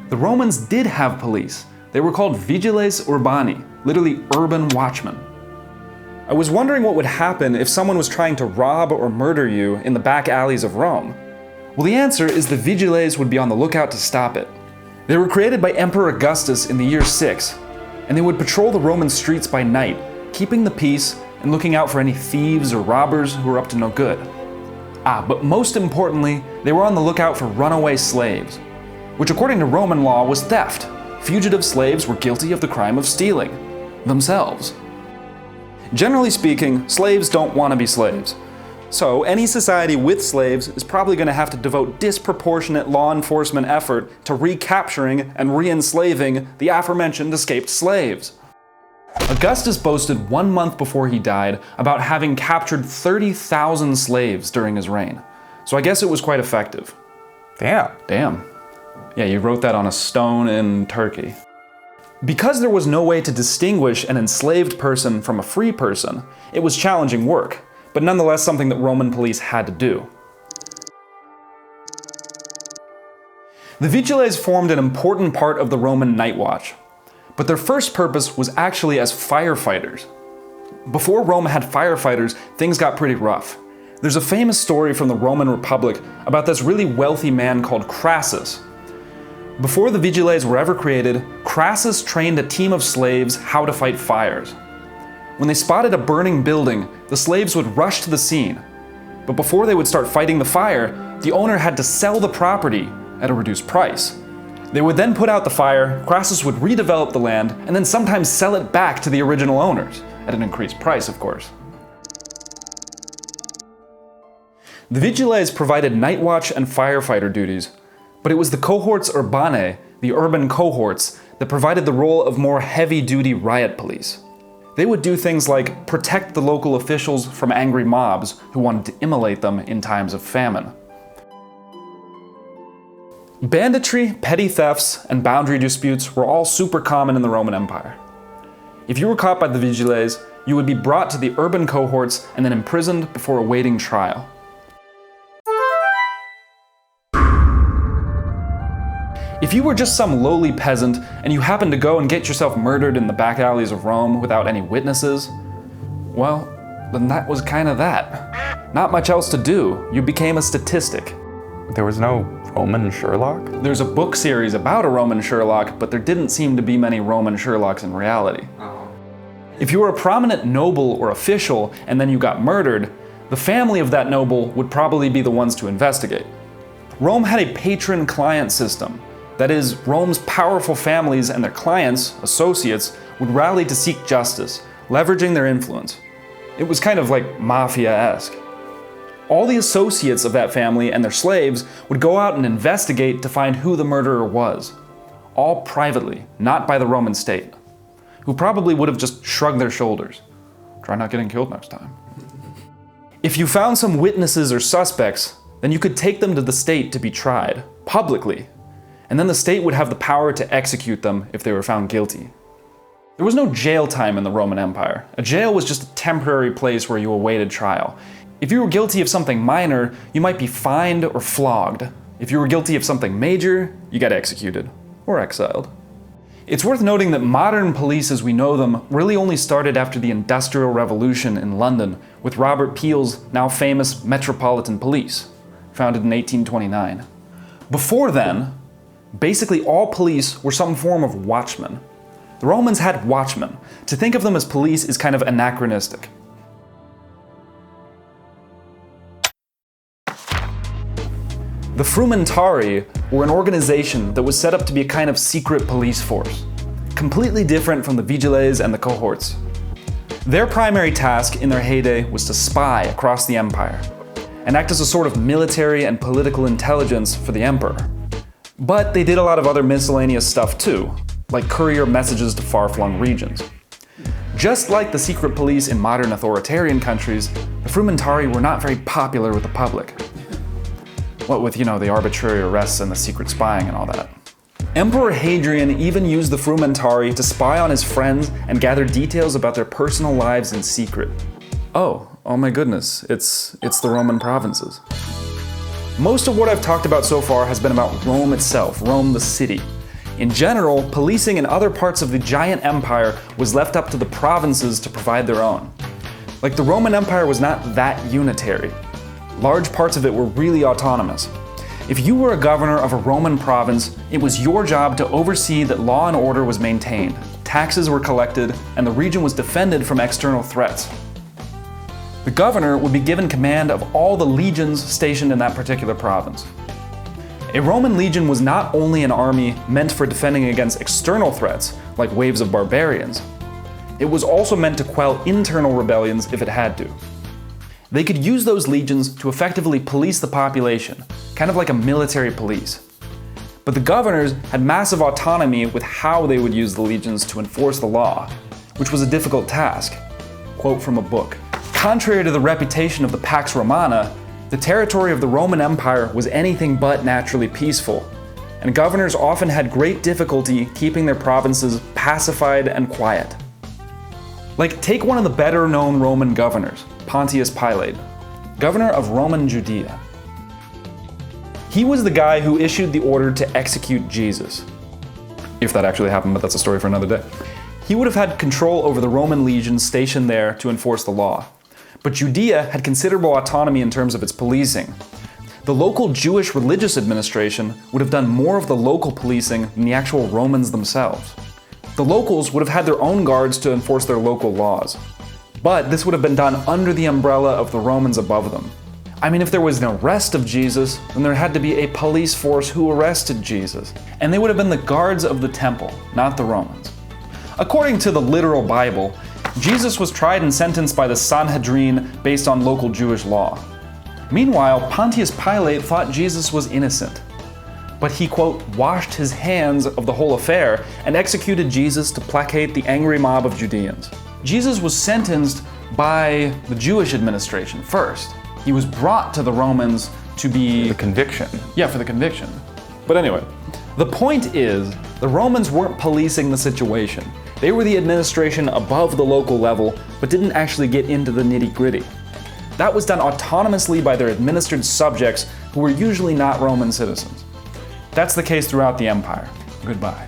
The Romans did have police. They were called vigiles urbani, literally urban watchmen. I was wondering what would happen if someone was trying to rob or murder you in the back alleys of Rome. Well, the answer is the vigiles would be on the lookout to stop it. They were created by Emperor Augustus in the year 6, and they would patrol the Roman streets by night, keeping the peace and looking out for any thieves or robbers who were up to no good. But most importantly, they were on the lookout for runaway slaves, which according to Roman law was theft. Fugitive slaves were guilty of the crime of stealing themselves. Generally speaking, slaves don't want to be slaves. So any society with slaves is probably going to have to devote disproportionate law enforcement effort to recapturing and re-enslaving the aforementioned escaped slaves. Augustus boasted 1 month before he died about having captured 30,000 slaves during his reign. So I guess it was quite effective. Damn. Yeah, you wrote that on a stone in Turkey. Because there was no way to distinguish an enslaved person from a free person, it was challenging work, but nonetheless something that Roman police had to do. The vigiles formed an important part of the Roman night watch, but their first purpose was actually as firefighters. Before Rome had firefighters, things got pretty rough. There's a famous story from the Roman Republic about this really wealthy man called Crassus. Before the vigiles were ever created, Crassus trained a team of slaves how to fight fires. When they spotted a burning building, the slaves would rush to the scene. But before they would start fighting the fire, the owner had to sell the property at a reduced price. They would then put out the fire, Crassus would redevelop the land, and then sometimes sell it back to the original owners, at an increased price, of course. The vigiles provided night watch and firefighter duties, but it was the cohorts urbani, the urban cohorts, that provided the role of more heavy-duty riot police. They would do things like protect the local officials from angry mobs who wanted to immolate them in times of famine. Banditry, petty thefts, and boundary disputes were all super common in the Roman Empire. If you were caught by the vigiles, you would be brought to the urban cohorts and then imprisoned before awaiting trial. If you were just some lowly peasant and you happened to go and get yourself murdered in the back alleys of Rome without any witnesses, well, then that was kind of that. Not much else to do. You became a statistic. There was no Roman Sherlock? There's a book series about a Roman Sherlock, but there didn't seem to be many Roman Sherlocks in reality. If you were a prominent noble or official and then you got murdered, the family of that noble would probably be the ones to investigate. Rome had a patron-client system. That is, Rome's powerful families and their clients, associates, would rally to seek justice, leveraging their influence. It was kind of like mafia-esque. All the associates of that family and their slaves would go out and investigate to find who the murderer was. All privately, not by the Roman state, who probably would have just shrugged their shoulders. Try not getting killed next time. If you found some witnesses or suspects, then you could take them to the state to be tried, publicly, and then the state would have the power to execute them if they were found guilty. There was no jail time in the Roman Empire. A jail was just a temporary place where you awaited trial. If you were guilty of something minor, you might be fined or flogged. If you were guilty of something major, you got executed or exiled. It's worth noting that modern police as we know them really only started after the Industrial Revolution in London with Robert Peel's now famous Metropolitan Police, founded in 1829. Before then, basically all police were some form of watchmen. The Romans had watchmen. To think of them as police is kind of anachronistic. The frumentari were an organization that was set up to be a kind of secret police force, completely different from the vigiles and the cohorts. Their primary task in their heyday was to spy across the empire and act as a sort of military and political intelligence for the emperor. But they did a lot of other miscellaneous stuff too, like courier messages to far-flung regions. Just like the secret police in modern authoritarian countries, the frumentari were not very popular with the public. What with, the arbitrary arrests and the secret spying and all that. Emperor Hadrian even used the frumentari to spy on his friends and gather details about their personal lives in secret. Oh my goodness, it's the Roman provinces. Most of what I've talked about so far has been about Rome itself, Rome the city. In general, policing in other parts of the giant empire was left up to the provinces to provide their own. Like, the Roman Empire was not that unitary. Large parts of it were really autonomous. If you were a governor of a Roman province, it was your job to oversee that law and order was maintained, taxes were collected, and the region was defended from external threats. The governor would be given command of all the legions stationed in that particular province. A Roman legion was not only an army meant for defending against external threats, like waves of barbarians. It was also meant to quell internal rebellions if it had to. They could use those legions to effectively police the population, kind of like a military police. But the governors had massive autonomy with how they would use the legions to enforce the law, which was a difficult task. Quote from a book: "Contrary to the reputation of the Pax Romana, the territory of the Roman Empire was anything but naturally peaceful, and governors often had great difficulty keeping their provinces pacified and quiet." Like, take one of the better-known Roman governors, Pontius Pilate, governor of Roman Judea. He was the guy who issued the order to execute Jesus. If that actually happened, but that's a story for another day. He would have had control over the Roman legions stationed there to enforce the law. But Judea had considerable autonomy in terms of its policing. The local Jewish religious administration would have done more of the local policing than the actual Romans themselves. The locals would have had their own guards to enforce their local laws. But this would have been done under the umbrella of the Romans above them. I mean, if there was an arrest of Jesus, then there had to be a police force who arrested Jesus. And they would have been the guards of the temple, not the Romans. According to the literal Bible, Jesus was tried and sentenced by the Sanhedrin based on local Jewish law. Meanwhile, Pontius Pilate thought Jesus was innocent. But he, quote, washed his hands of the whole affair and executed Jesus to placate the angry mob of Judeans. Jesus was sentenced by the Jewish administration first. He was brought to the Romans to be... The conviction. Yeah, for the conviction. But anyway, the point is, the Romans weren't policing the situation. They were the administration above the local level, but didn't actually get into the nitty-gritty. That was done autonomously by their administered subjects, who were usually not Roman citizens. That's the case throughout the empire. Goodbye.